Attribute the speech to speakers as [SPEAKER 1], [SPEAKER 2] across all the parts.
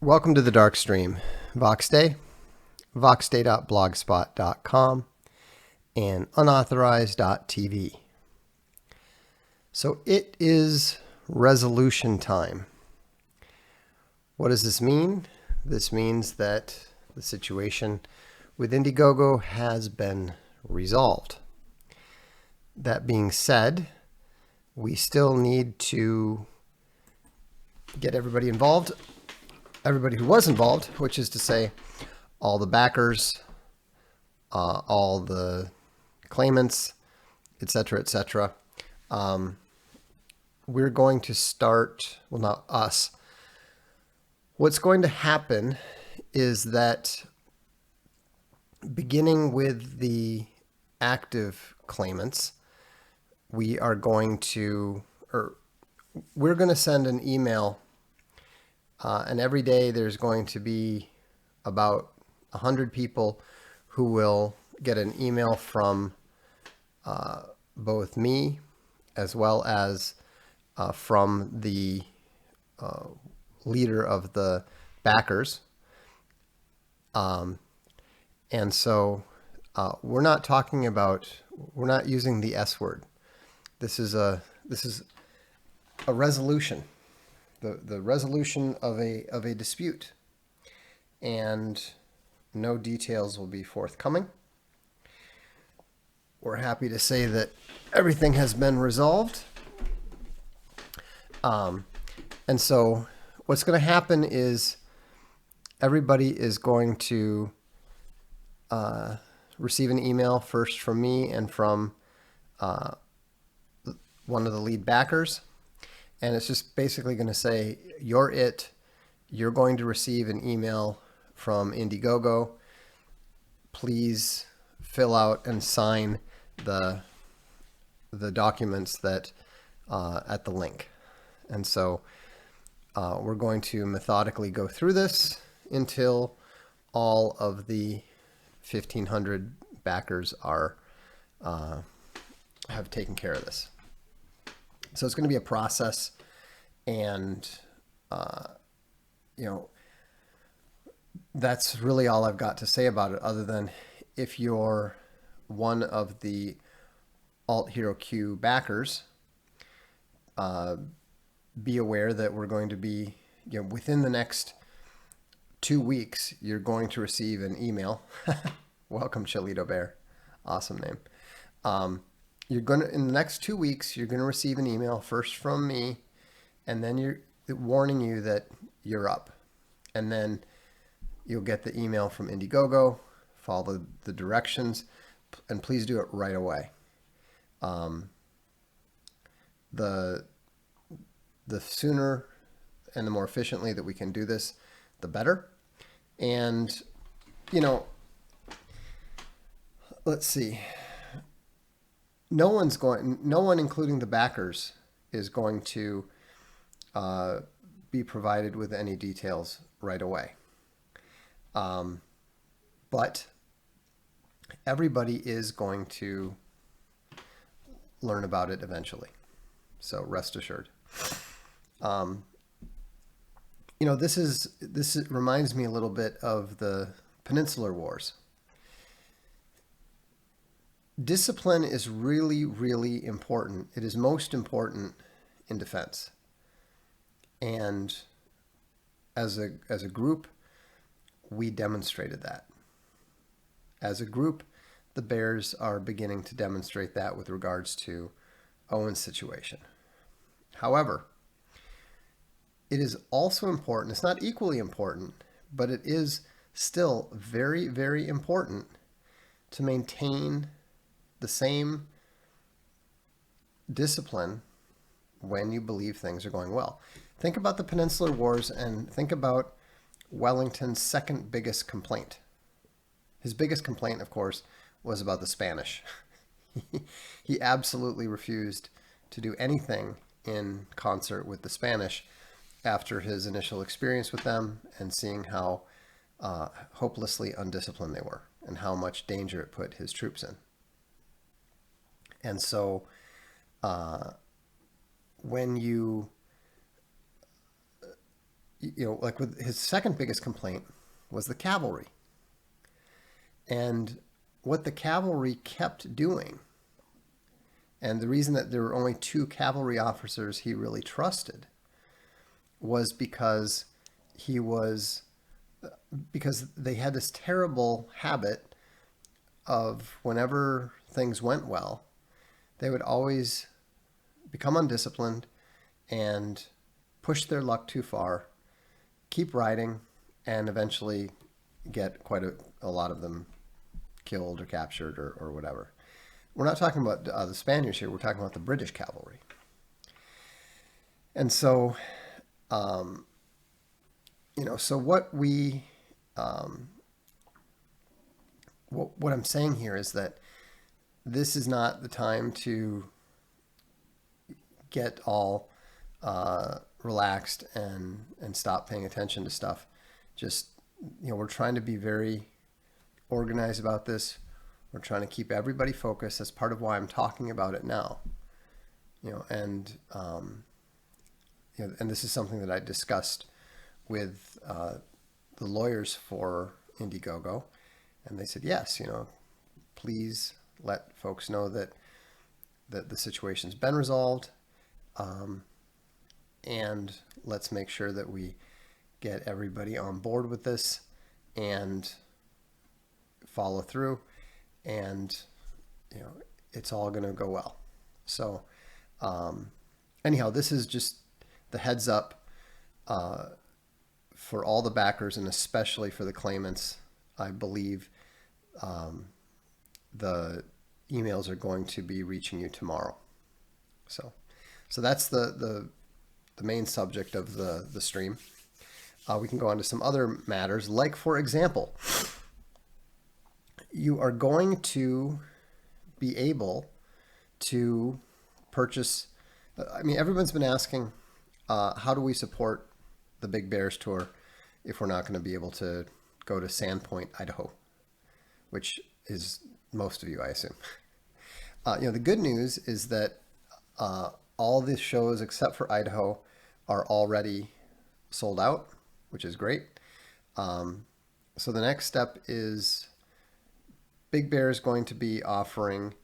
[SPEAKER 1] Welcome to the Darkstream. Voxday, voxday.blogspot.com, and unauthorized.tv. So it is resolution time. What does this mean? This means that the situation with Indiegogo has been resolved. That being said, we still need to get everybody involved. Everybody who was involved, which is to say all the backers, all the claimants, etc., etc. We're going to start, well, not us. What's going to happen is that beginning with the active claimants, we're going to send an email. And every day there's going to be about 100 people who will get an email from both me as well as from the leader of the backers. And so we're not using the S word. This is a resolution. The resolution of a dispute, and no details will be forthcoming. We're happy to say that everything has been resolved. And so what's going to happen is everybody is going to receive an email first from me and from one of the lead backers. And it's just basically going to say, you're going to receive an email from Indiegogo. Please fill out and sign the documents that at the link. And so we're going to methodically go through this until all of the 1,500 backers have taken care of this. So it's going to be a process, and that's really all I've got to say about it, other than if you're one of the Alt Hero Q backers, be aware that we're going to be, within the next 2 weeks, you're going to receive an email. Welcome, Cholito Bear. Awesome name. In the next 2 weeks, you're going to receive an email first from me, and then you're warning you that you're up. And then you'll get the email from Indiegogo, follow the directions, and please do it right away. The sooner and the more efficiently that we can do this, the better. And, let's see. No one, including the backers, is going to be provided with any details right away. But everybody is going to learn about it eventually. So rest assured. This reminds me a little bit of the Peninsular Wars. Discipline is really, really important. It is most important in defense. And as a group, we demonstrated that. As a group, the Bears are beginning to demonstrate that with regards to Owen's situation. However, it is also important, it's not equally important, but it is still very, very important to maintain the same discipline when you believe things are going well. Think about the Peninsular Wars and think about Wellington's second biggest complaint. His biggest complaint, of course, was about the Spanish. He absolutely refused to do anything in concert with the Spanish after his initial experience with them and seeing how hopelessly undisciplined they were and how much danger it put his troops in. And so when you like with his second biggest complaint was the cavalry. And what the cavalry kept doing, and the reason that there were only 2 cavalry officers he really trusted, was because they had this terrible habit of, whenever things went well, they would always become undisciplined and push their luck too far, keep riding, and eventually get quite a lot of them killed or captured or whatever. We're not talking about the Spaniards here. We're talking about the British cavalry. And so, so what I'm saying here is that this is not the time to get all relaxed and stop paying attention to stuff. Just, we're trying to be very organized about this. We're trying to keep everybody focused. That's part of why I'm talking about it now. And this is something that I discussed with the lawyers for Indiegogo, and they said, yes, please let folks know that the situation's been resolved, and let's make sure that we get everybody on board with this and follow through, and it's all going to go well. So anyhow, this is just the heads up for all the backers, and especially for the claimants. I believe the emails are going to be reaching you tomorrow. So that's the main subject of the stream. We can go on to some other matters, like, for example, you are going to be able to purchase. Everyone's been asking, how do we support the Big Bears tour if we're not going to be able to go to Sandpoint, Idaho, which is most of you, I assume. The good news is that all the shows except for Idaho are already sold out, which is great. So the next step is Big Bear is going to be offering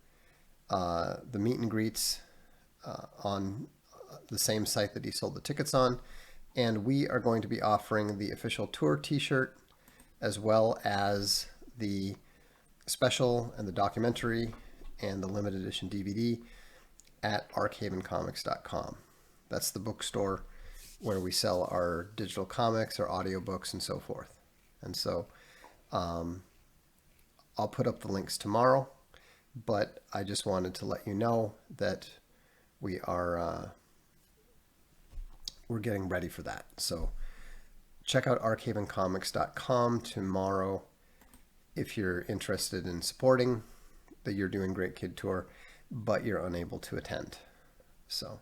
[SPEAKER 1] the meet and greets on the same site that he sold the tickets on. And we are going to be offering the official tour t-shirt, as well as the special and the documentary and the limited edition DVD at arkhavencomics.com. That's the bookstore where we sell our digital comics, our audiobooks, and so forth. And so I'll put up the links tomorrow, but I just wanted to let you know that we are we're getting ready for that. So check out arkhavencomics.com tomorrow if you're interested in supporting the You're Doing Great Kid Tour, but you're unable to attend. So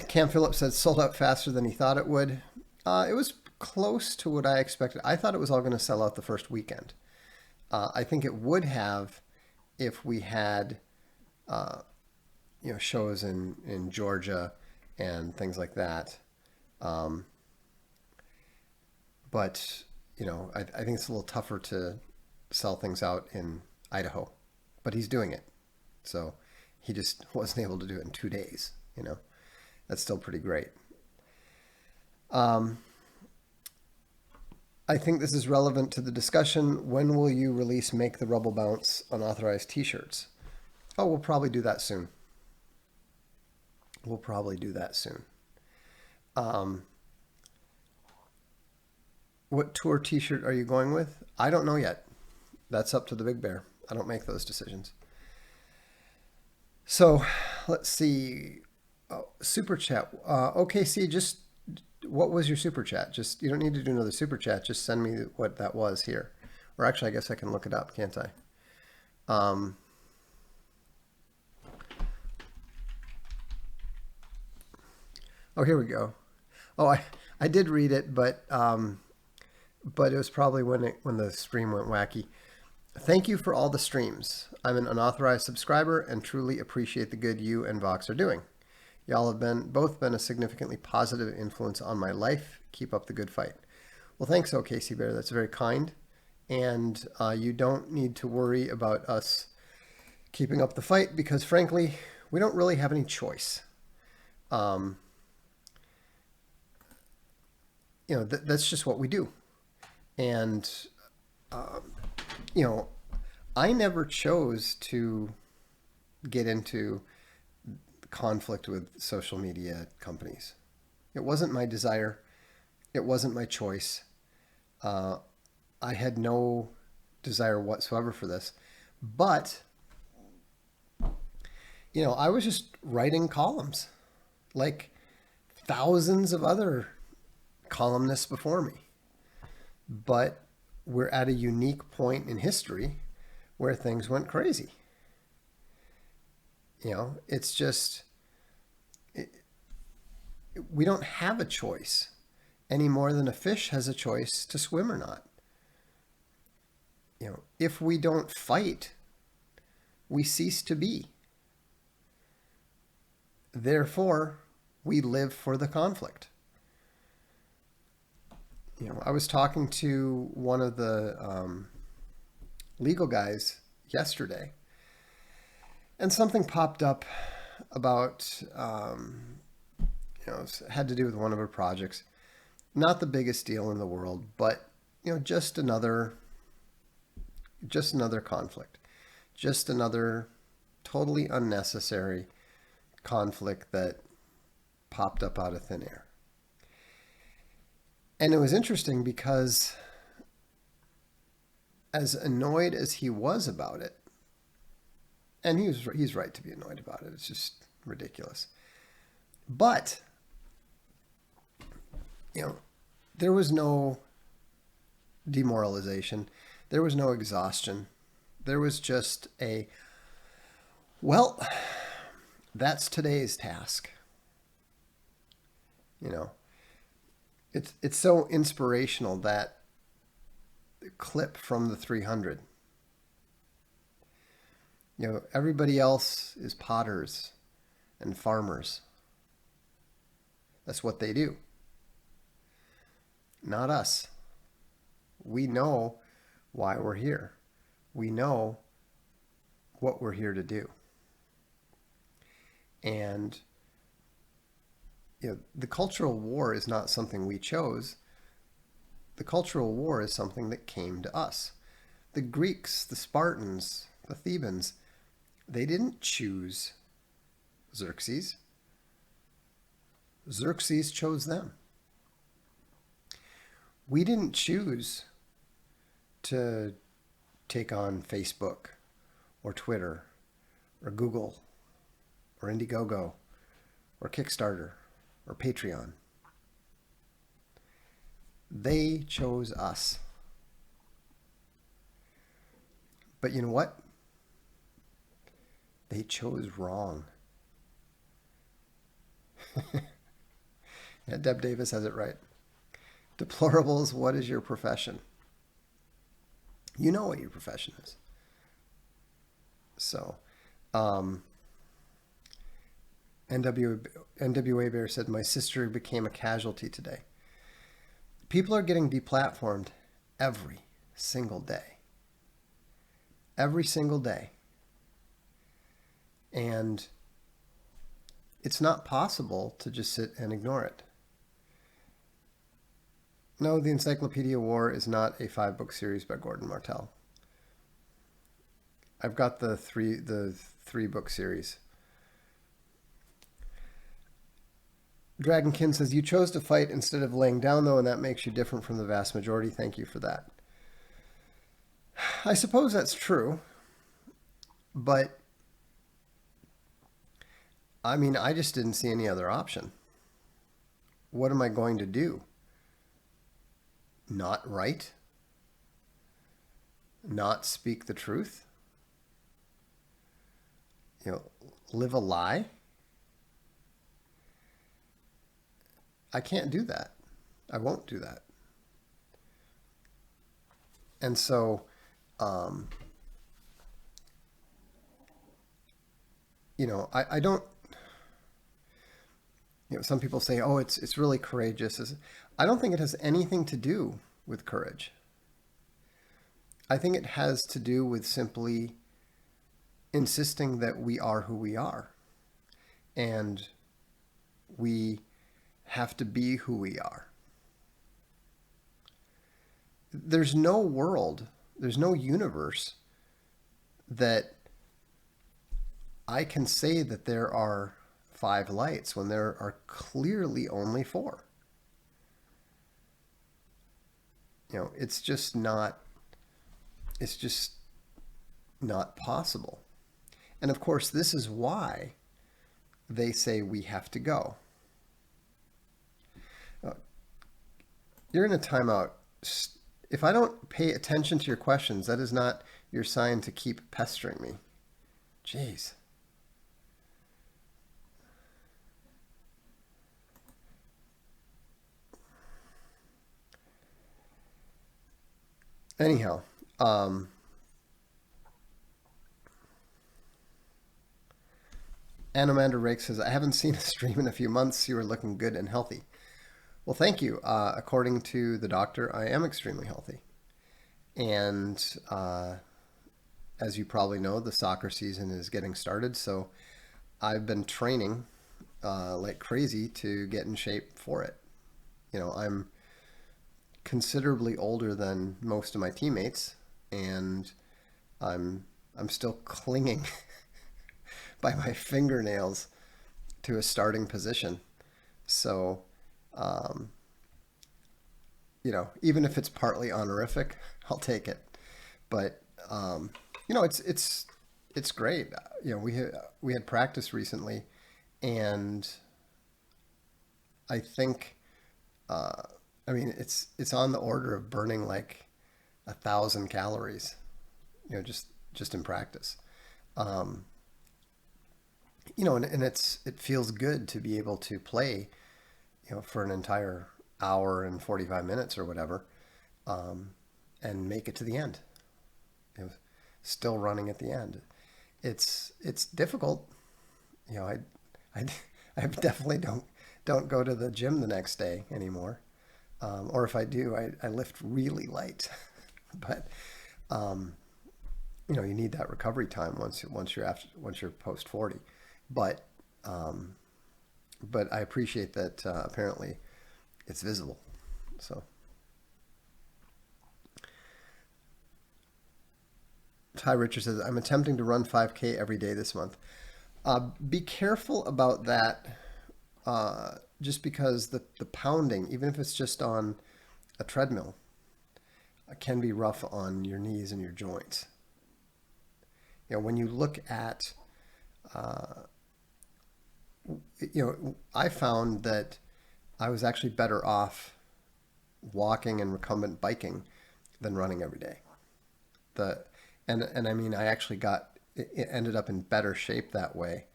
[SPEAKER 1] Cam Phillips said sold out faster than he thought it would. It was close to what I expected. I thought it was all going to sell out the first weekend. I think it would have if we had shows in Georgia and things like that. But I think it's a little tougher to sell things out in Idaho, but he's doing it. So he just wasn't able to do it in 2 days. That's still pretty great. I think this is relevant to the discussion. When will you release Make the Rubble Bounce unauthorized t-shirts? Oh, we'll probably do that soon. What tour t-shirt are you going with? I don't know yet. That's up to the Big Bear. I don't make those decisions. So let's see. Oh, super chat. OKC, just what was your super chat? Just, you don't need to do another super chat. Just send me what that was here. Or actually, I guess I can look it up, can't I? Oh, here we go. Oh, I did read it, but it was probably when the stream went wacky. Thank you for all the streams. I'm an unauthorized subscriber and truly appreciate the good you and Vox are doing. Y'all have both been a significantly positive influence on my life. Keep up the good fight. Well, thanks, Casey Bear. That's very kind. And you don't need to worry about us keeping up the fight because, frankly, we don't really have any choice. That's just what we do. And, I never chose to get into conflict with social media companies. It wasn't my desire. It wasn't my choice. I had no desire whatsoever for this. But, I was just writing columns like thousands of other columnists before me. But we're at a unique point in history where things went crazy. It's just, we don't have a choice any more than a fish has a choice to swim or not. If we don't fight, we cease to be. Therefore, we live for the conflict. I was talking to one of the legal guys yesterday, and something popped up about, it had to do with one of our projects. Not the biggest deal in the world, but, just another conflict. Just another totally unnecessary conflict that popped up out of thin air. And it was interesting because as annoyed as he was about it, and he's right to be annoyed about it. It's just ridiculous. But, there was no demoralization. There was no exhaustion. There was just well, that's today's task. It's so inspirational, that clip from the 300. Everybody else is potters and farmers. That's what they do. Not us. We know why we're here. We know what we're here to do. And the cultural war is not something we chose. The cultural war is something that came to us. The Greeks, the Spartans, the Thebans, they didn't choose Xerxes. Xerxes chose them. We didn't choose to take on Facebook or Twitter or Google or Indiegogo or Kickstarter or Patreon. They chose us. But you know what? They chose wrong. Yeah, Deb Davis has it right. Deplorables, what is your profession? You know what your profession is. So, NWA Bear said, my sister became a casualty today. People are getting deplatformed every single day. Every single day. And it's not possible to just sit and ignore it. No, the Encyclopedia War is not a 5-book series by Gordon Martell. I've got the three-book series. Dragonkin says, you chose to fight instead of laying down, though, and that makes you different from the vast majority. Thank you for that. I suppose that's true. But, I mean, I just didn't see any other option. What am I going to do? Not write? Not speak the truth? Live a lie? I can't do that. I won't do that. And so, I don't, Some people say, "Oh, it's really courageous." I don't think it has anything to do with courage. I think it has to do with simply insisting that we are who we are, and we have to be who we are. There's no world, there's no universe that I can say that there are 5 lights when there are clearly only 4. It's just not possible. And of course, this is why they say we have to go. You're in a timeout. If I don't pay attention to your questions, that is not your sign to keep pestering me. Jeez. Anyhow, Anamanda Rake says, I haven't seen a stream in a few months. You are looking good and healthy. Well, thank you. According to the doctor, I am extremely healthy. And as you probably know, the soccer season is getting started. So I've been training like crazy to get in shape for it. I'm considerably older than most of my teammates, and I'm still clinging by my fingernails to a starting position. So, even if it's partly honorific, I'll take it. But it's great. We had practice recently, and I think. It's on the order of burning like 1,000 calories, just in practice. And it feels good to be able to play, for an entire hour and 45 minutes or whatever, and make it to the end. Still running at the end. It's difficult. I definitely don't go to the gym the next day anymore. Or if I do, I lift really light. But you need that recovery time once you're post 40. But I appreciate that apparently it's visible. So Ty Richard says, I'm attempting to run 5K every day this month. Be careful about that. Just because the pounding, even if it's just on a treadmill, can be rough on your knees and your joints. When you look at, I found that I was actually better off walking and recumbent biking than running every day. I actually it ended up in better shape that way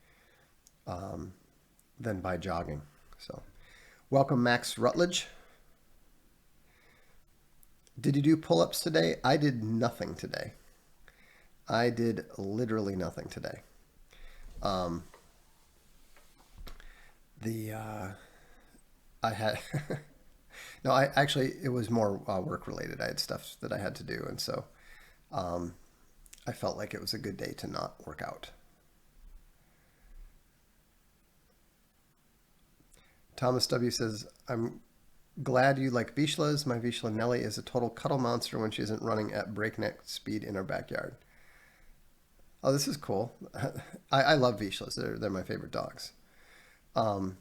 [SPEAKER 1] than by jogging. So, welcome, Max Rutledge. Did you do pull-ups today? I did nothing today. I did literally nothing today. I had no. It was more work related. I had stuff that I had to do, and so I felt like it was a good day to not work out. Thomas W. says, I'm glad you like Vizslas. My Vizsla Nelly is a total cuddle monster when she isn't running at breakneck speed in our backyard. Oh, this is cool. I love Vizslas. They're my favorite dogs. Although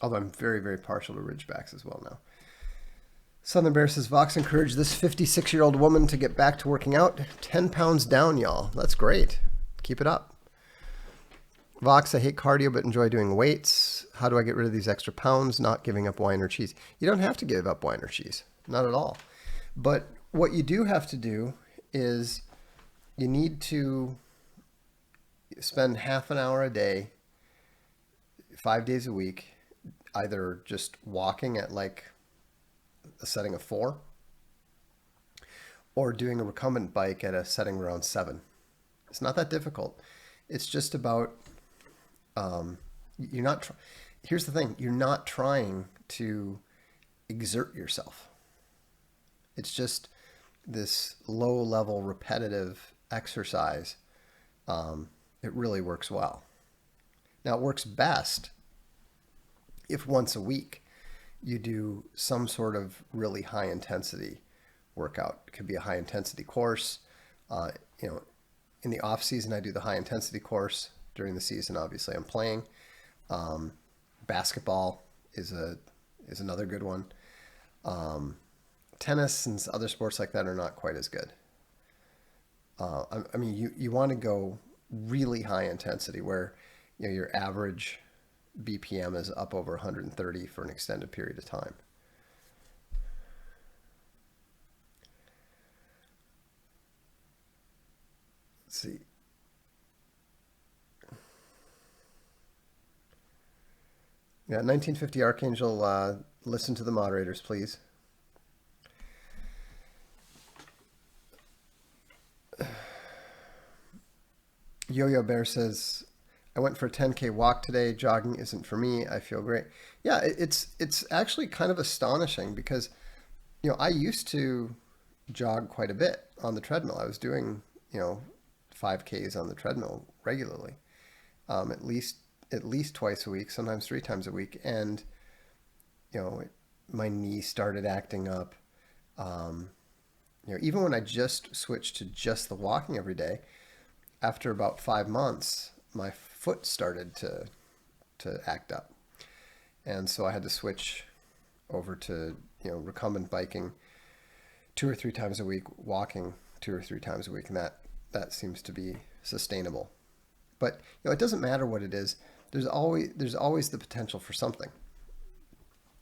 [SPEAKER 1] I'm very, very partial to Ridgebacks as well now. Southern Bear says, Vox encouraged this 56-year-old woman to get back to working out. 10 pounds down, y'all. That's great. Keep it up. Vox, I hate cardio but enjoy doing weights. How do I get rid of these extra pounds? Not giving up wine or cheese. You don't have to give up wine or cheese. Not at all. But what you do have to do is you need to spend half an hour a day, 5 days a week, either just walking at like a setting of 4 or doing a recumbent bike at a setting around 7. It's not that difficult. It's just about you're not Here's the thing, you're not trying to exert yourself. It's just this low level repetitive exercise. It really works well. Now, it works best if once a week you do some sort of really high intensity workout. It could be a high intensity course. Uh, you know, in the off season, I do the high intensity course. During the season, obviously, I'm playing. Um, Basketball is another good one. Tennis and other sports like that are not quite as good. I mean, you want to go really high intensity where your average BPM is up over 130 for an extended period of time. Let's see. Yeah, 1950 Archangel, listen to the moderators, please. Yo-Yo Bear says, I went for a 10K walk today. Jogging isn't for me. I feel great. Yeah, it's actually kind of astonishing because, I used to jog quite a bit on the treadmill. I was doing, 5Ks on the treadmill regularly, at least twice a week, sometimes 3 times a week. And, my knee started acting up. Um, Even when I just switched to just the walking every day, after about 5 months, my foot started to act up, and so I had to switch over to recumbent biking 2 or 3 times a week, walking 2 or 3 times a week, and that seems to be sustainable. But it doesn't matter what it is. There's always the potential for something.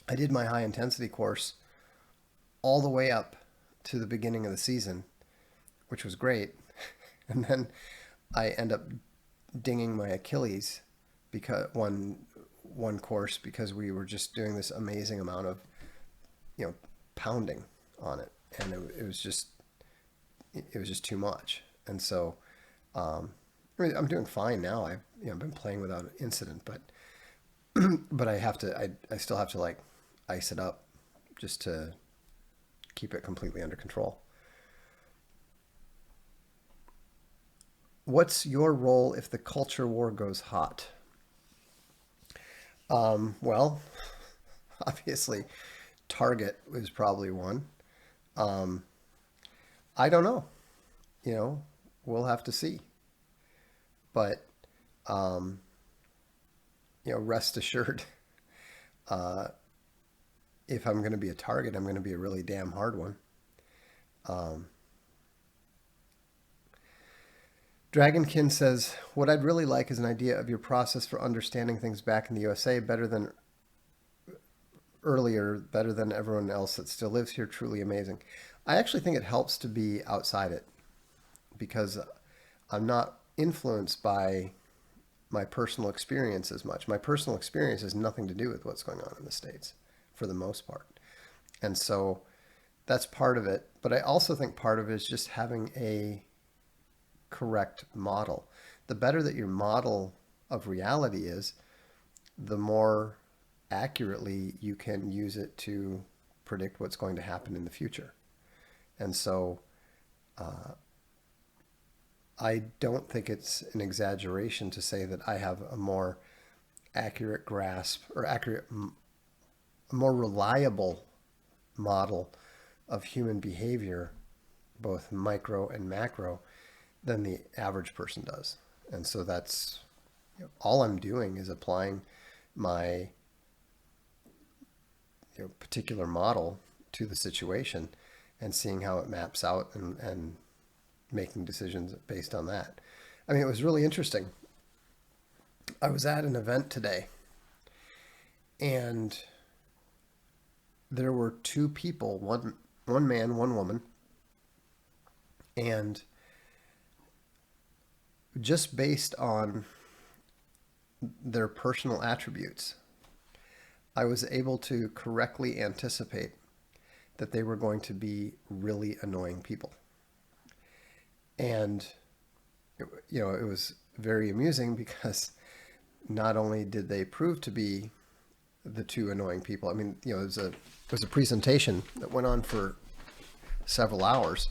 [SPEAKER 1] I did my high intensity course all the way up to the beginning of the season, which was great, and then I end up dinging my Achilles because one course because we were just doing this amazing amount of pounding on it, and it was just too much. And so I'm doing fine now. I've been playing without incident, but but I still have to like ice it up just to keep it completely under control. What's your role if the culture war goes hot? Well, obviously, Target was probably one. Um, I don't know. We'll have to see. But um, rest assured, uh, if I'm going to be a target, I'm going to be a really damn hard one. Um, Dragonkin says, what I'd really like is an idea of your process for understanding things back in the USA better than earlier, better than everyone else that still lives here. Truly amazing. I actually think it helps to be outside it because I'm not influenced by my personal experience as much. My personal experience has nothing to do with what's going on in the States for the most part. And so that's part of it. But I also think part of it is just having a correct model. The better that your model of reality is, the more accurately you can use it to predict what's going to happen in the future. And so I don't think it's an exaggeration to say that I have a more accurate grasp or a more reliable model of human behavior, both micro and macro, than the average person does. And so that's all I'm doing is applying my particular model to the situation and seeing how it maps out and making decisions based on that. I mean, it was really interesting. I was at an event today and there were 2 people, one man, one woman, and just based on their personal attributes, I was able to correctly anticipate that they were going to be really annoying people. And it was very amusing because not only did they prove to be the two annoying people. I mean, you know, it was a presentation that went on for several hours,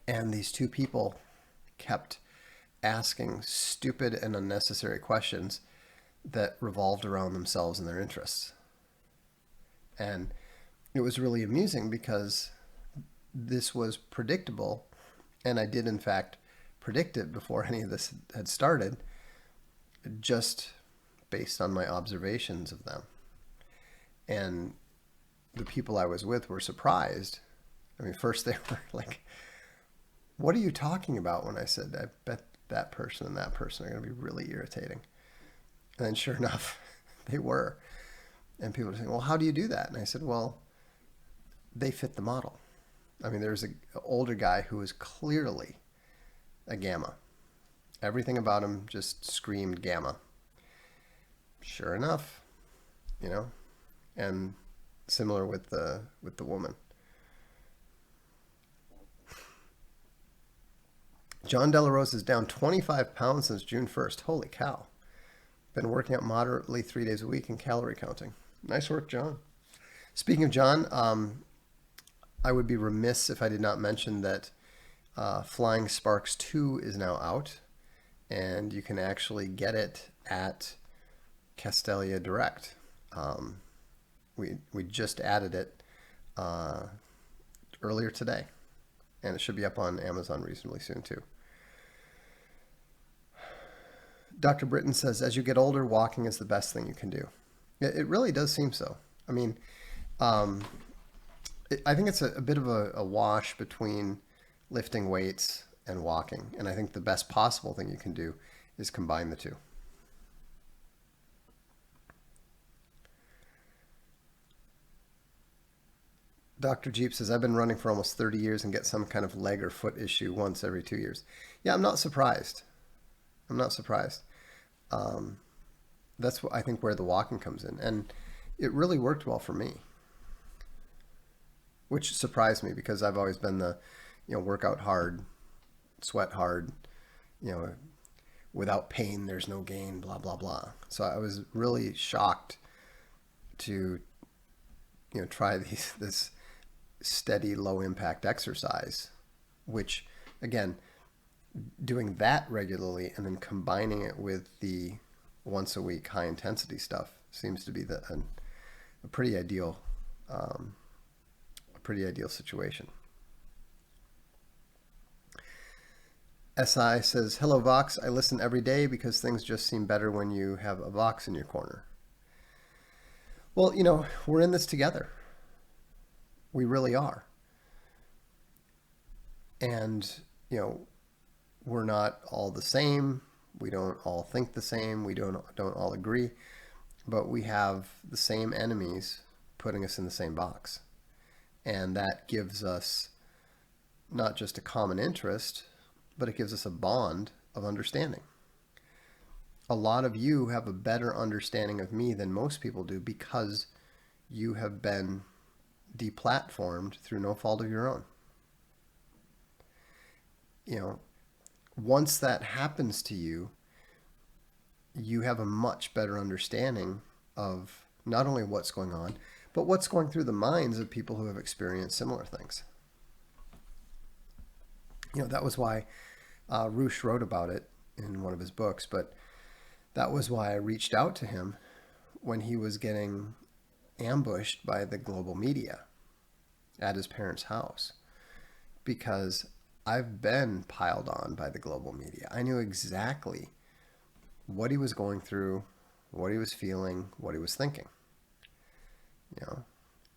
[SPEAKER 1] and these two people kept asking stupid and unnecessary questions that revolved around themselves and their interests. And it was really amusing because this was predictable, and I did in fact predict it before any of this had started, just based on my observations of them. And the people I was with were surprised. I mean, first they were like, "What are you talking about?" When I said, "I bet that person and that person are going to be really irritating." And then sure enough, they were. And people were saying, "Well, how do you do that?" And I said, "Well, they fit the model." I mean, there's an older guy who was clearly a gamma. Everything about him just screamed gamma. Sure enough, you know, and similar with the woman. John Delarose is down 25 pounds since June 1st. Holy cow. Been working out moderately 3 days a week and calorie counting. Nice work, John. Speaking of John, I would be remiss if I did not mention that Flying Sparks 2 is now out, and you can actually get it at Castelia Direct. We just added it earlier today, and it should be up on Amazon reasonably soon too. Dr. Britton says, as you get older, walking is the best thing you can do. It really does seem so. I mean, I think it's a bit of a wash between lifting weights and walking. And I think the best possible thing you can do is combine the two. Dr. Jeep says, I've been running for almost 30 years and get some kind of leg or foot issue once every 2 years. Yeah, I'm not surprised. I'm not surprised. That's what I think where the walking comes in. And it really worked well for me, which surprised me because I've always been the, work out hard, sweat hard, without pain, there's no gain, blah, blah, blah. So I was really shocked to, try this steady, low impact exercise, which again, doing that regularly and then combining it with the once a week high intensity stuff seems to be a pretty ideal situation. SI says, hello Vox, I listen every day because things just seem better when you have a Vox in your corner. Well, we're in this together. We really are. And, we're not all the same. We don't all think the same. We don't all agree, but we have the same enemies putting us in the same box. And that gives us not just a common interest, but it gives us a bond of understanding. A lot of you have a better understanding of me than most people do because you have been deplatformed through no fault of your own. Once that happens to you, you have a much better understanding of not only what's going on, but what's going through the minds of people who have experienced similar things. That was why Roosh wrote about it in one of his books, but that was why I reached out to him when he was getting ambushed by the global media at his parents' house, because I've been piled on by the global media. I knew exactly what he was going through, what he was feeling, what he was thinking.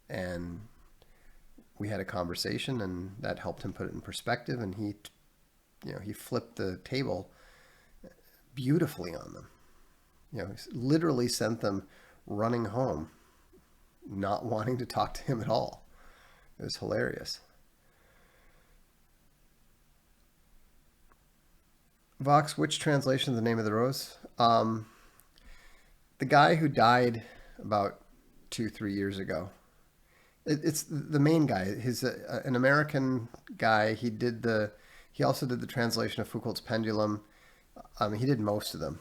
[SPEAKER 1] And we had a conversation, and that helped him put it in perspective. And he flipped the table beautifully on them. He literally sent them running home, not wanting to talk to him at all. It was hilarious. Vox, which translation is the name of the rose? The guy who died about 2-3 years ago. It's the main guy. He's an American guy. He also did the translation of Foucault's Pendulum. He did most of them.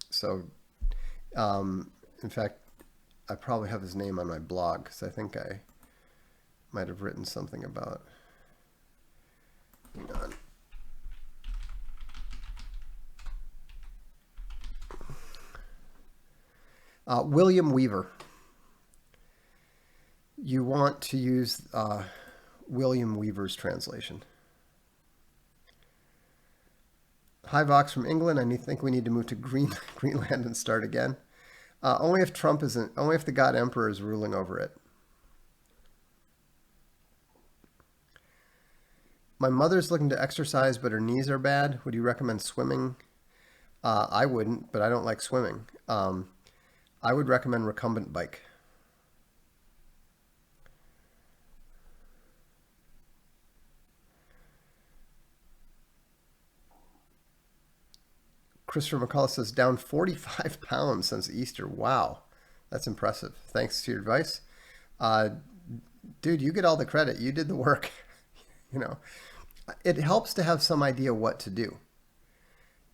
[SPEAKER 1] So In fact, I probably have his name on my blog because I think I might have written something about. Hang on. William Weaver. You want to use William Weaver's translation. Hi, Vox from England. I think we need to move to Greenland and start again. Only if Trump isn't. Only if the God Emperor is ruling over it. My mother's looking to exercise, but her knees are bad. Would you recommend swimming? I wouldn't, but I don't like swimming. I would recommend recumbent bike. Christopher McCullough says down 45 pounds since Easter. Wow, that's impressive. Thanks to your advice. Dude, you get all the credit. You did the work. You know, it helps to have some idea what to do.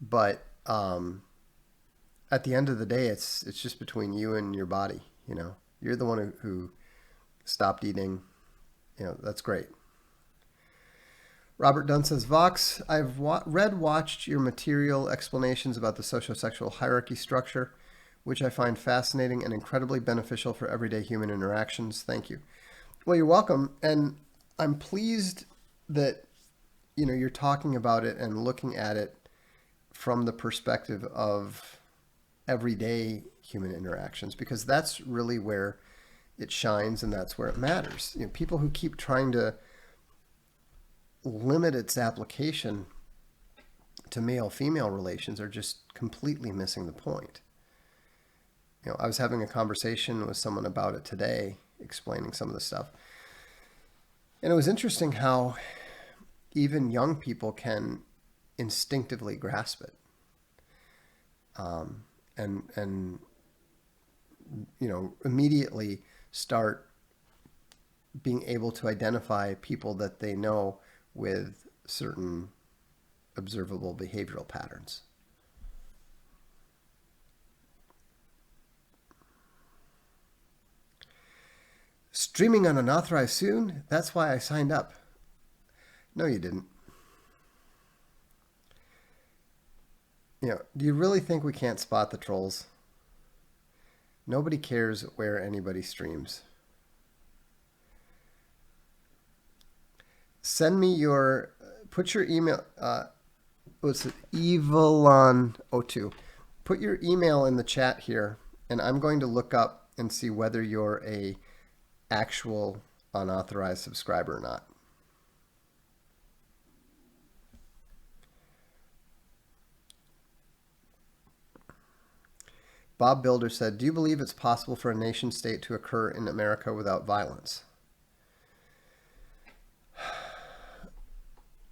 [SPEAKER 1] But at the end of the day, it's just between you and your body. You know, you're the one who stopped eating. You know, that's great. Robert Dunn says, Vox, I've watched your material explanations about the sociosexual hierarchy structure, which I find fascinating and incredibly beneficial for everyday human interactions. Thank you. Well, you're welcome. And I'm pleased that, you know, you're talking about it and looking at it from the perspective of everyday human interactions, because that's really where it shines and that's where it matters. You know, people who keep trying to limit its application to male-female relations are just completely missing the point. You know, I was having a conversation with someone about it today, explaining some of the stuff. And it was interesting how even young people can instinctively grasp it. And you know, immediately start being able to identify people that they know with certain observable behavioral patterns. Streaming on Unauthorized soon? That's why I signed up. No, you didn't. You know, do you really think we can't spot the trolls? Nobody cares where anybody streams. Send me put your email, what's it, Evelon02. Put your email in the chat here, and I'm going to look up and see whether you're a actual unauthorized subscriber or not. Bob Builder said, do you believe it's possible for a nation state to occur in America without violence?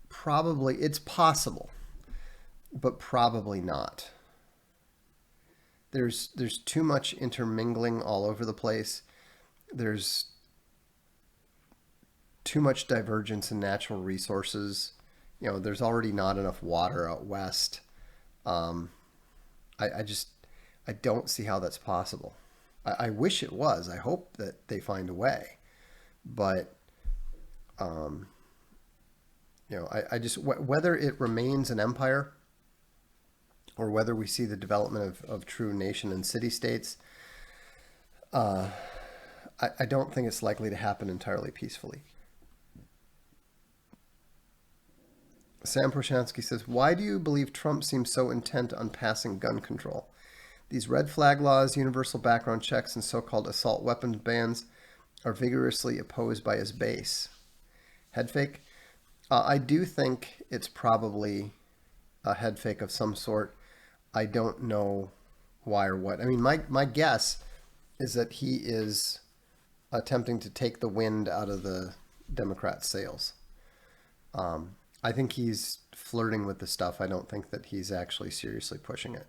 [SPEAKER 1] Probably, it's possible, but probably not. There's too much intermingling all over the place. There's too much divergence in natural resources. You know, there's already not enough water out west. I don't see how that's possible. I wish it was. I hope that they find a way, but you know, I just, whether it remains an empire or whether we see the development of true nation and city states, I don't think it's likely to happen entirely peacefully. Sam Proshansky says, why do you believe Trump seems so intent on passing gun control? These red flag laws, universal background checks, and so-called assault weapons bans are vigorously opposed by his base. Head fake? I do think it's probably a head fake of some sort. I don't know why or what. I mean, my guess is that he is attempting to take the wind out of the Democrats' sails. I think he's flirting with the stuff. I don't think that he's actually seriously pushing it.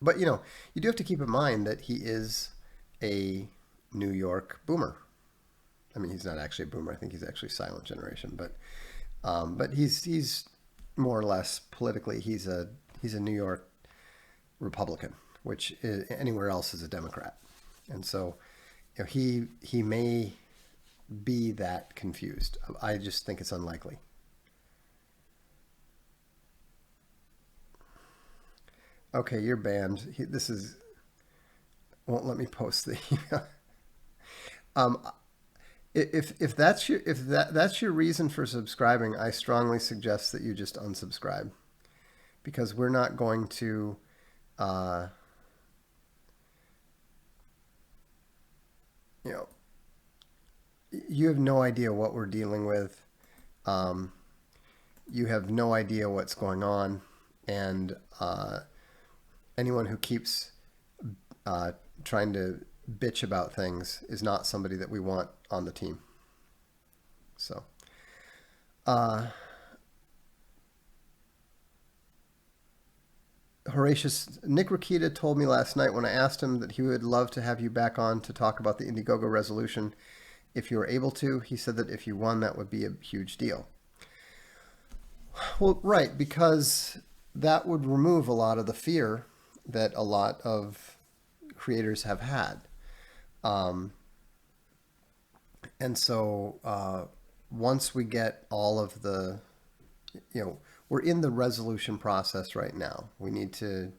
[SPEAKER 1] But, you know, you do have to keep in mind that he is a New York boomer. I mean, he's not actually a boomer. I think he's actually silent generation. But he's more or less politically, he's He's a New York Republican, which anywhere else is a Democrat. And so he may be that confused. I just think it's unlikely. Okay, you're banned. This is won't let me post the email. um, if that's your reason for subscribing, I strongly suggest that you just unsubscribe, because we're not going to you know, you have no idea what we're dealing with. You have no idea what's going on, and anyone who keeps trying to bitch about things is not somebody that we want on the team. So, Horatius, Nick Rakita told me last night when I asked him that he would love to have you back on to talk about the Indiegogo resolution if you were able to. He said that if you won, that would be a huge deal. Well, right, because that would remove a lot of the fear that a lot of creators have had. And so once we get all of the, we're in the resolution process right now. We need to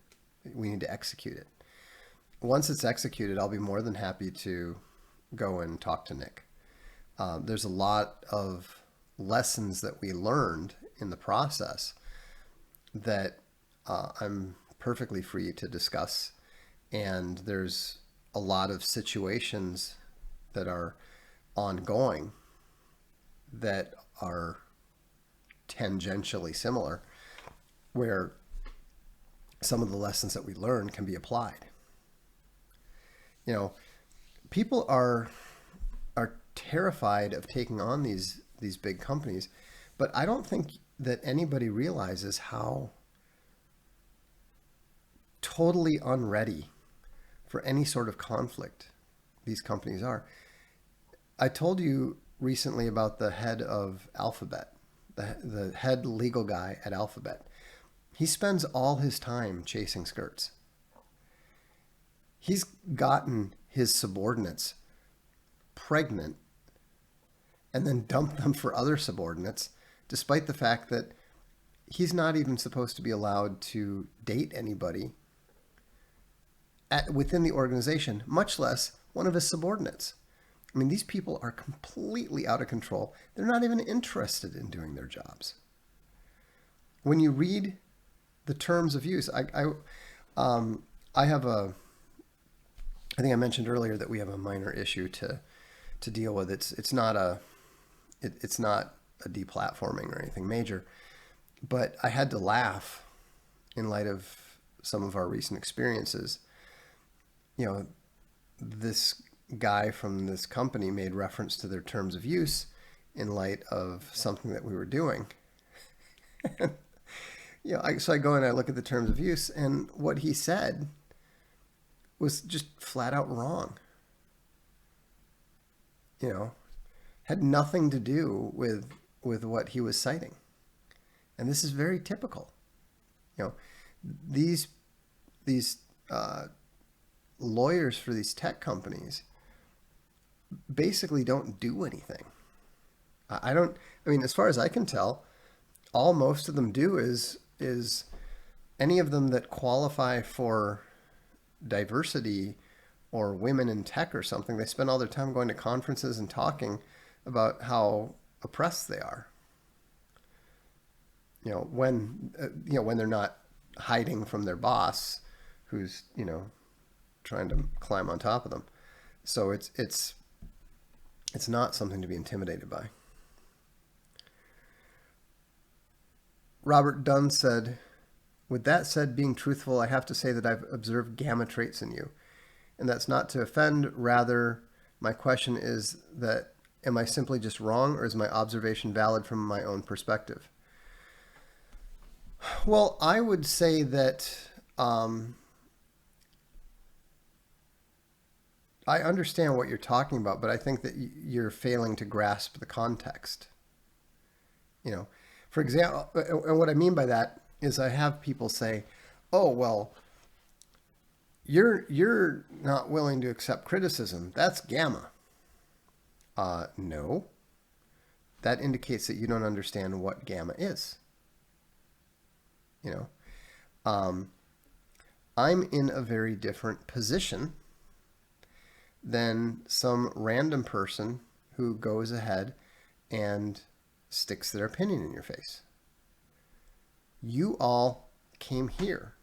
[SPEAKER 1] execute it. Once it's executed, I'll be more than happy to go and talk to Nick. There's a lot of lessons that we learned in the process that I'm perfectly free to discuss. And there's a lot of situations that are ongoing that are tangentially similar, where some of the lessons that we learn can be applied. People are terrified of taking on these big companies, but I don't think that anybody realizes how totally unready for any sort of conflict these companies are. I told you recently about the head of Alphabet, the head legal guy at Alphabet. He spends all his time chasing skirts. He's gotten his subordinates pregnant and then dumped them for other subordinates, despite the fact that he's not even supposed to be allowed to date anybody within the organization, much less one of his subordinates. I mean, these people are completely out of control. They're not even interested in doing their jobs. When you read the terms of use, I have I think I mentioned earlier that we have a minor issue to deal with. It's not a deplatforming or anything major, but I had to laugh in light of some of our recent experiences. This guy from this company made reference to their terms of use in light of something that we were doing. So I go and I look at the terms of use, and what he said was just flat out wrong. Had nothing to do with what he was citing. And this is very typical. These lawyers for these tech companies basically don't do anything. I mean, as far as I can tell, all most of them do is any of them that qualify for diversity or women in tech or something, they spend all their time going to conferences and talking about how oppressed they are. When they're not hiding from their boss, who's trying to climb on top of them. So it's not something to be intimidated by. Robert Dunn said, with that said, being truthful, I have to say that I've observed gamma traits in you. And that's not to offend. Rather, my question is that, am I simply just wrong, or is my observation valid from my own perspective? Well, I would say that I understand what you're talking about, but I think that you're failing to grasp the context. For example, and what I mean by that is I have people say, "Oh, well, you're not willing to accept criticism. That's gamma." No. That indicates that you don't understand what gamma is. You know, I'm in a very different position than some random person who goes ahead and sticks their opinion in your face. You all came here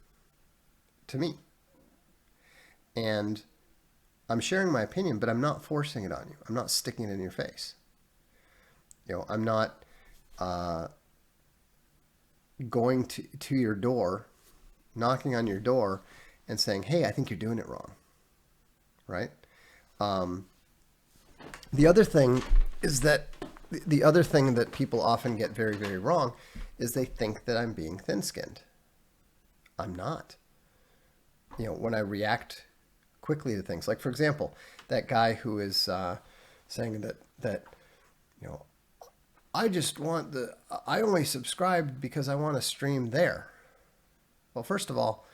[SPEAKER 1] to me, and I'm sharing my opinion, but I'm not forcing it on you. I'm not sticking it in your face. I'm not going to your door, knocking on your door, and saying, "Hey, I think you're doing it wrong." Right? The other thing is that the other thing that people often get very, very wrong is they think that I'm being thin-skinned. I'm not. When I react quickly to things, like for example, that guy who is saying that I only subscribed because I want to stream there. Well, first of all,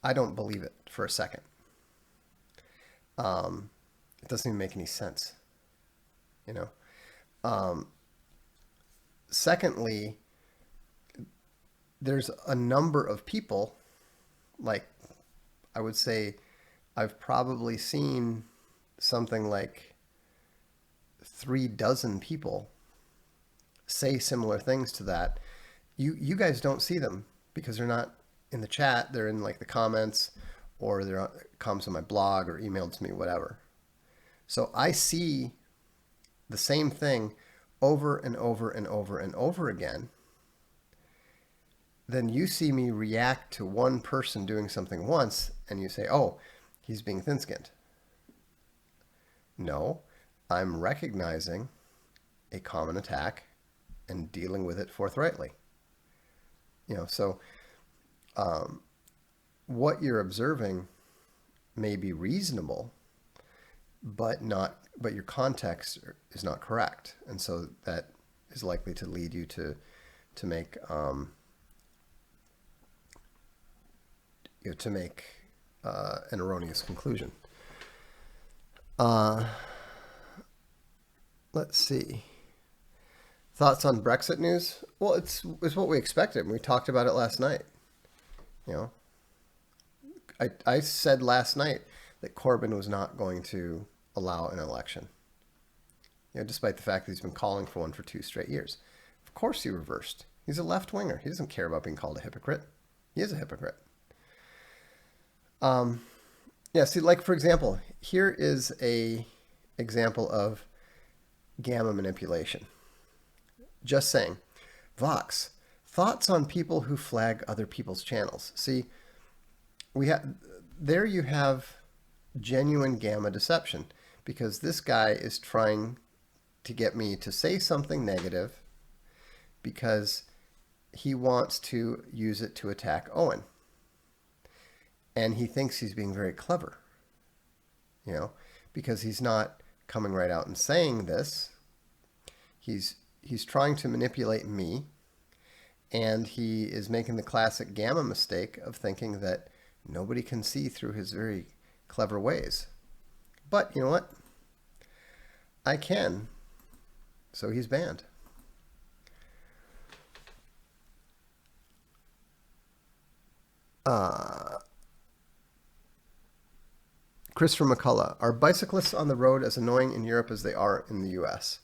[SPEAKER 1] I don't believe it for a second. It doesn't even make any sense. Secondly, there's a number of people, like I would say I've probably seen something like 36 people say similar things to that. You guys don't see them because they're not in the chat. They're in like the comments, or they're comments on my blog or emailed to me, whatever. So I see the same thing over and over and over and over again. Then you see me react to one person doing something once, and you say, "Oh, he's being thin-skinned." No, I'm recognizing a common attack and dealing with it forthrightly. So what you're observing may be reasonable, but your context is not correct, and so that is likely to lead you to make an erroneous conclusion. Let's see. Thoughts on Brexit news? Well, it's what we expected. We talked about it last night. I said last night that Corbyn was not going to allow an election. Despite the fact that he's been calling for one for 2 straight years. Of course he reversed. He's a left-winger. He doesn't care about being called a hypocrite. He is a hypocrite. See, like for example, here is a example of gamma manipulation. Just saying, Vox, thoughts on people who flag other people's channels. See, there you have genuine gamma deception, because this guy is trying to get me to say something negative because he wants to use it to attack Owen. And he thinks he's being very clever, because he's not coming right out and saying this. He's trying to manipulate me, and he is making the classic gamma mistake of thinking that nobody can see through his very clever ways. But you know what? I can. So he's banned. Christopher McCullough, are bicyclists on the road as annoying in Europe as they are in the US?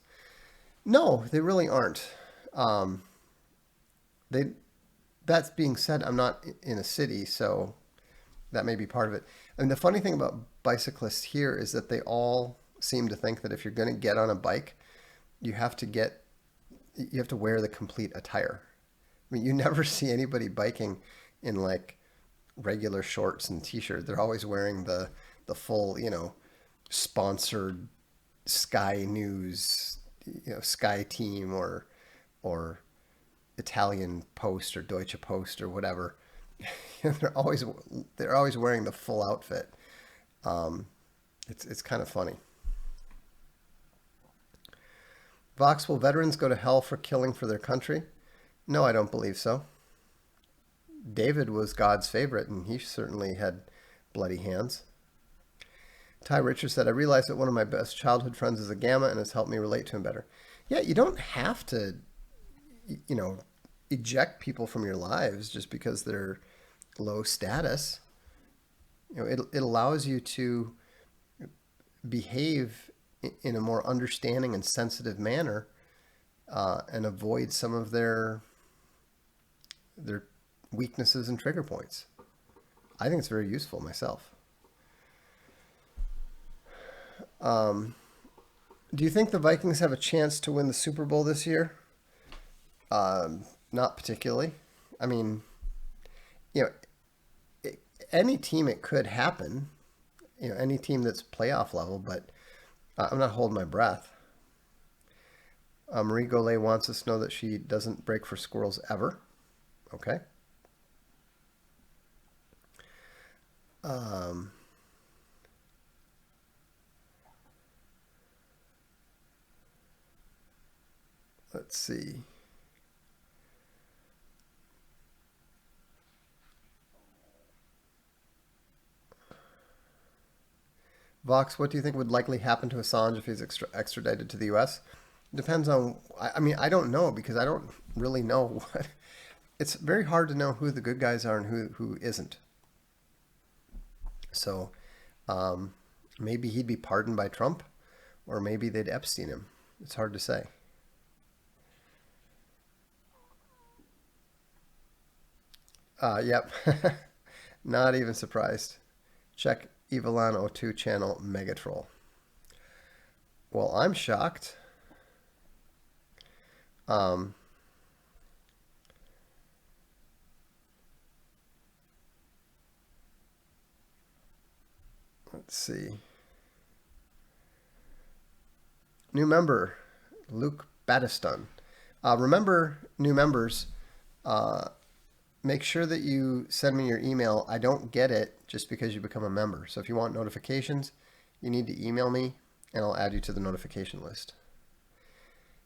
[SPEAKER 1] No, they really aren't. That being said, I'm not in a city, so that may be part of it. And the funny thing about bicyclists here is that they all seem to think that if you're going to get on a bike, you have to wear the complete attire. I mean, you never see anybody biking in like regular shorts and t-shirt. They're always wearing the full, sponsored Sky News, Sky Team or Italian Post or Deutsche Post or whatever. They're always wearing the full outfit. It's kind of funny. Vox, will veterans go to hell for killing for their country? No, I don't believe so. David was God's favorite, and he certainly had bloody hands. Ty Richards said, I realized that one of my best childhood friends is a Gamma, and it's helped me relate to him better. Yeah, you don't have to, eject people from your lives just because they're low status. It allows you to behave in a more understanding and sensitive manner, and avoid some of their weaknesses and trigger points. I think it's very useful myself. Do you think the Vikings have a chance to win the Super Bowl this year? Not particularly. I mean, any team, it could happen. Any team that's playoff level, but I'm not holding my breath. Marie Golay wants us to know that she doesn't break for squirrels ever. Okay. Let's see. Vox, what do you think would likely happen to Assange if he's extradited to the U.S.? Depends on, I mean, I don't know, because I don't really know what, it's very hard to know who the good guys are and who isn't. So maybe he'd be pardoned by Trump, or maybe they'd Epstein him. It's hard to say. Yep. Not even surprised. Check Evelon02 channel Megatroll. Well, I'm shocked. Let's see. New member, Luke Battiston. Remember, new members, make sure that you send me your email. I don't get it just because you become a member. So if you want notifications, you need to email me, and I'll add you to the notification list.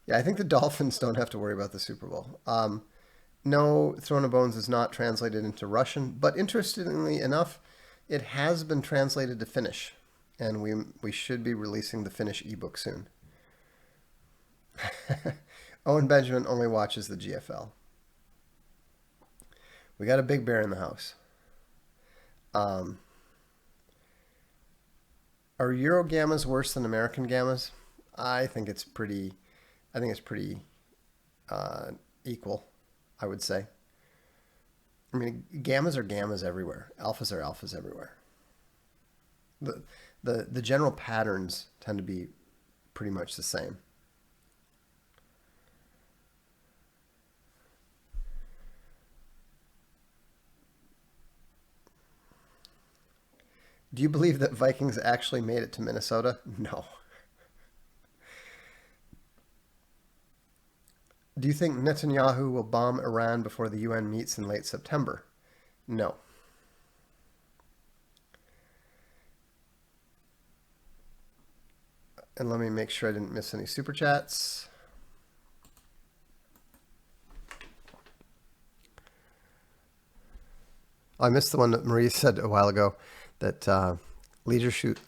[SPEAKER 1] Yeah, I think the Dolphins don't have to worry about the Super Bowl. No, Throne of Bones is not translated into Russian, but interestingly enough, it has been translated to Finnish, and we should be releasing the Finnish ebook soon. Owen Benjamin only watches the GFL. We got a big bear in the house. Are Euro gammas worse than American gammas? I think it's pretty equal, I would say. I mean, gammas are gammas everywhere. Alphas are alphas everywhere. The general patterns tend to be pretty much the same. Do you believe that Vikings actually made it to Minnesota? No. Do you think Netanyahu will bomb Iran before the UN meets in late September? No. And let me make sure I didn't miss any super chats. I missed the one that Marie said a while ago, that Leisure Suit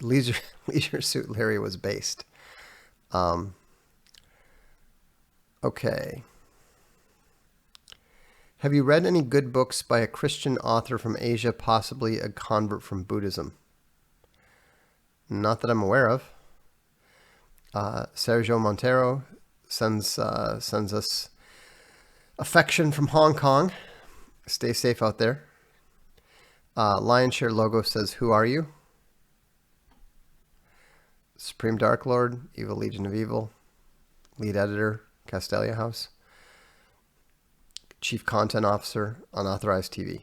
[SPEAKER 1] Larry was based. Okay. Have you read any good books by a Christian author from Asia, possibly a convert from Buddhism? Not that I'm aware of. Sergio Montero sends us affection from Hong Kong. Stay safe out there. Lionshare Logo says, who are you? Supreme Dark Lord, Evil Legion of Evil, lead editor, Castelia House, Chief Content Officer, Unauthorized TV.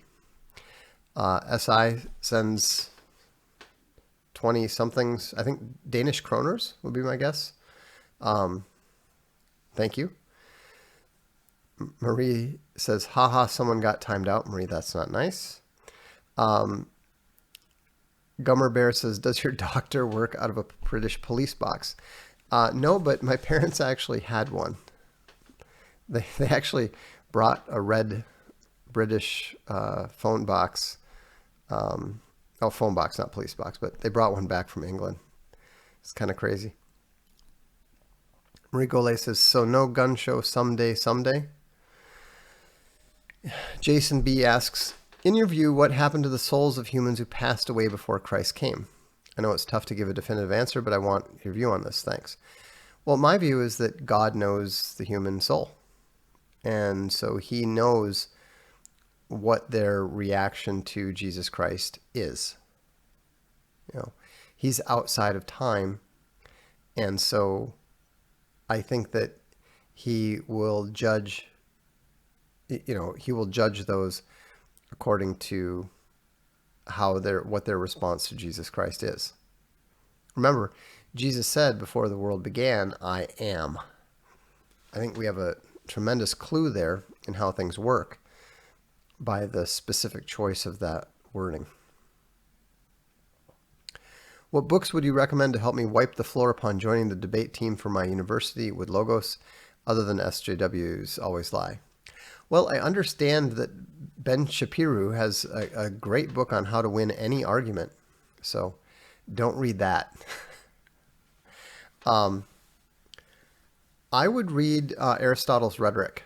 [SPEAKER 1] SI sends 20-somethings, I think Danish kroners would be my guess. Thank you. Marie says, haha, someone got timed out. Marie, that's not nice. Gummer Bear says, does your doctor work out of a British police box? No, but my parents actually had one. They actually brought a red British phone box. Phone box, not police box, but they brought one back from England. It's kind of crazy. Marie Golay says, so no gun show someday. Jason B asks, in your view, what happened to the souls of humans who passed away before Christ came? I know it's tough to give a definitive answer, but I want your view on this. Thanks. Well, my view is that God knows the human soul. And so he knows what their reaction to Jesus Christ is. He's outside of time. And so I think that he will judge, he will judge those according to what their response to Jesus Christ is. Remember, Jesus said before the world began, I am. I think we have a tremendous clue there in how things work by the specific choice of that wording. What books would you recommend to help me wipe the floor upon joining the debate team for my university with Logos, other than SJW's Always Lie? Well, I understand that Ben Shapiro has a great book on how to win any argument, so don't read that. I would read Aristotle's Rhetoric.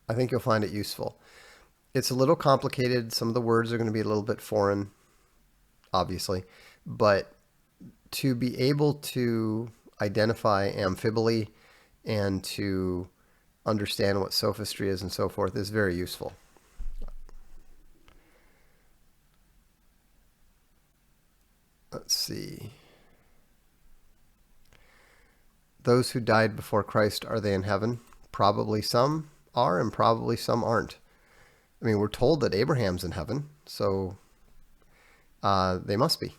[SPEAKER 1] I think you'll find it useful. It's a little complicated. Some of the words are going to be a little bit foreign, obviously, but to be able to identify amphiboly and to understand what sophistry is and so forth is very useful. Let's see. Those who died before Christ, are they in heaven? Probably some are and probably some aren't. I mean, we're told that Abraham's in heaven, so they must be.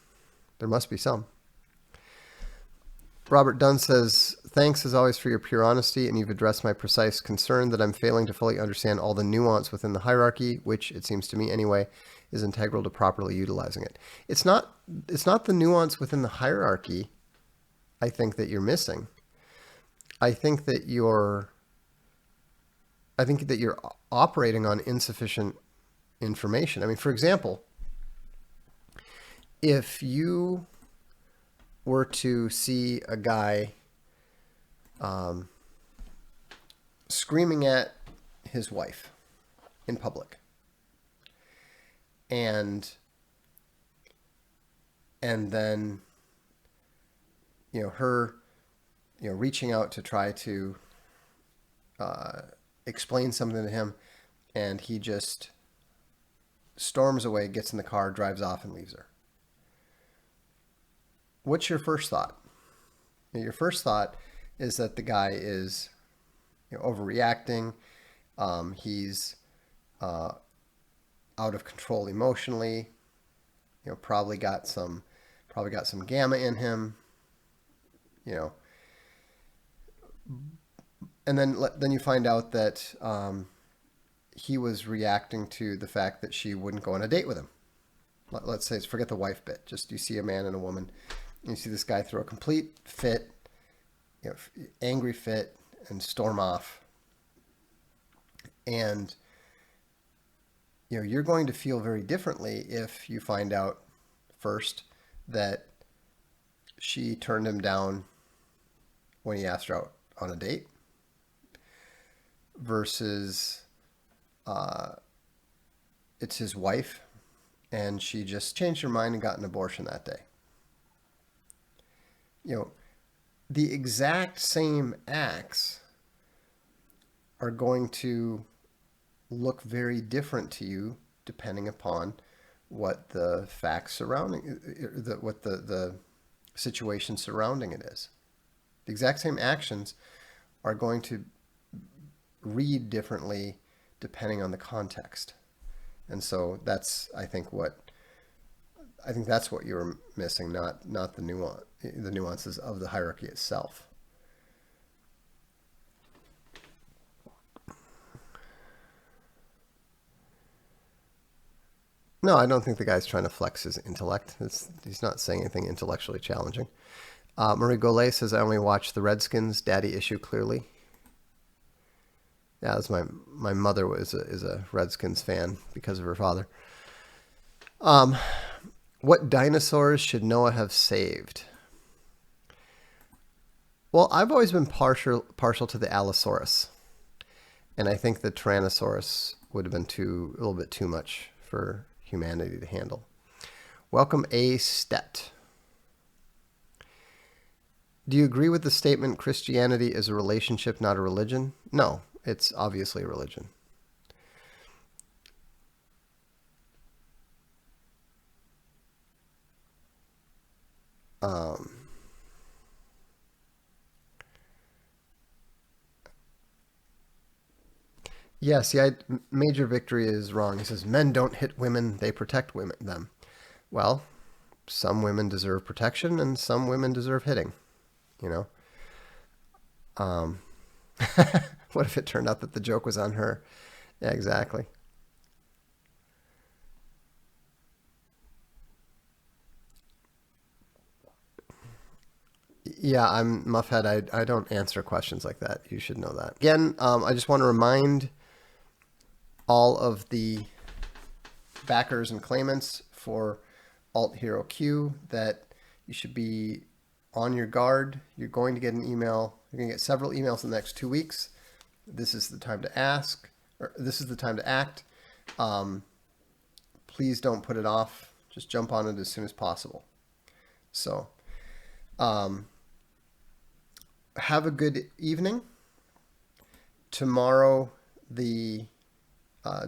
[SPEAKER 1] There must be some. Robert Dunn says, thanks as always for your pure honesty, and you've addressed my precise concern that I'm failing to fully understand all the nuance within the hierarchy, which, it seems to me anyway, is integral to properly utilizing it. It's not the nuance within the hierarchy, I think, that you're missing. I think that you're operating on insufficient information. I mean, for example, if you were to see a guy screaming at his wife in public, and then her reaching out to try to explain something to him, and he just storms away, gets in the car, drives off, and leaves her. What's your first thought? Your first thought is that the guy is overreacting. He's out of control emotionally. Probably got some gamma in him. And then you find out that he was reacting to the fact that she wouldn't go on a date with him. Let's say, forget the wife bit. Just you see a man and a woman. You see this guy throw a complete fit, angry fit, and storm off. And you're going to feel very differently if you find out first that she turned him down when he asked her out on a date, versus it's his wife and she just changed her mind and got an abortion that day. The exact same acts are going to look very different to you depending upon what the facts surrounding what the situation surrounding it is. The exact same actions are going to read differently depending on the context. And so that's, I think that's what you're missing, not the nuances of the hierarchy itself. No, I don't think the guy's trying to flex his intellect. He's not saying anything intellectually challenging. Marie Golay says, I only watch the Redskins. Daddy issue clearly. Yeah, that's my mother is a Redskins fan because of her father. What dinosaurs should Noah have saved? Well, I've always been partial to the Allosaurus, and I think the Tyrannosaurus would have been a little bit too much for humanity to handle. Welcome, A. Stet. Do you agree with the statement Christianity is a relationship, not a religion? No, it's obviously a religion. Yeah, see, Major Victory is wrong. He says men don't hit women; they protect them. Well, some women deserve protection, and some women deserve hitting. You know. What if it turned out that the joke was on her? Yeah, exactly. Yeah, I'm Muffhead. I don't answer questions like that. You should know that. Again, I just want to remind all of the backers and claimants for Alt Hero Q that you should be on your guard. You're going to get an email. You're going to get several emails in the next 2 weeks. This is the time to ask, or this is the time to act. Please don't put it off. Just jump on it as soon as possible. So, have a good evening. Tomorrow, the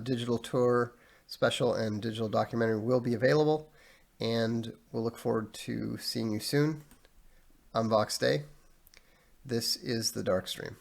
[SPEAKER 1] digital tour special and digital documentary will be available, and we'll look forward to seeing you soon. I'm Vox Day. This is the Darkstream.